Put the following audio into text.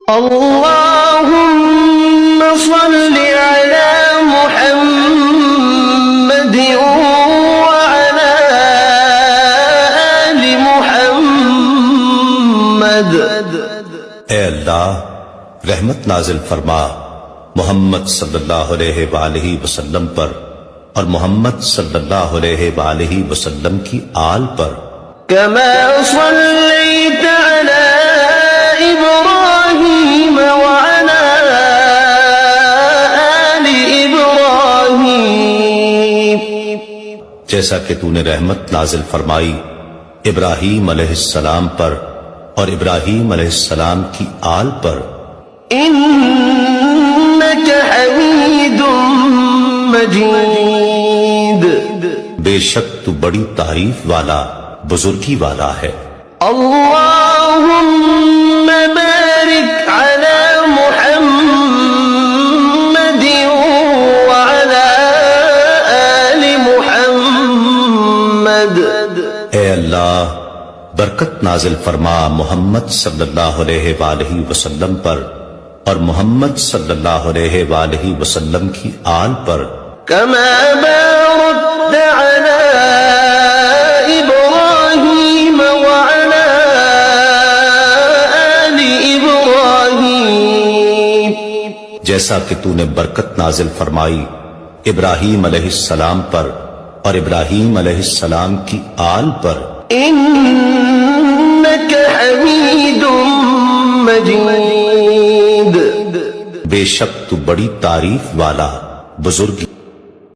اللهم صل على محمد وعلى آل محمد۔ اے اللہ رحمت نازل فرما محمد صلی اللہ علیہ وآلہ وسلم پر اور محمد صلی اللہ علیہ وآلہ وسلم کی آل پر۔ كما صليت على إبراهيم وعلى آل إبراهيم، جیسا کہ تو نے رحمت نازل فرمائی ابراہیم علیہ السلام پر اور ابراہیم علیہ السلام کی آل پر۔ إنك حميد مجيد، بے شک تو بڑی تعریف والا بزرگی والا ہے۔ اللهم بارك على محمد وعلى آل محمد۔ اے اللہ برکت نازل فرما محمد صلی اللہ علیہ وآلہ وسلم پر اور محمد صلی اللہ علیہ وآلہ وسلم کی آل پر۔ كما باركت على إبراهيم وعلى آل إبراهيم، جیسا کہ تو نے برکت نازل فرمائی ابراہیم علیہ السلام پر اور ابراہیم علیہ السلام کی آل پر۔ إنك حميد مجيد، بے شک تو بڑی تعریف والا بزرگی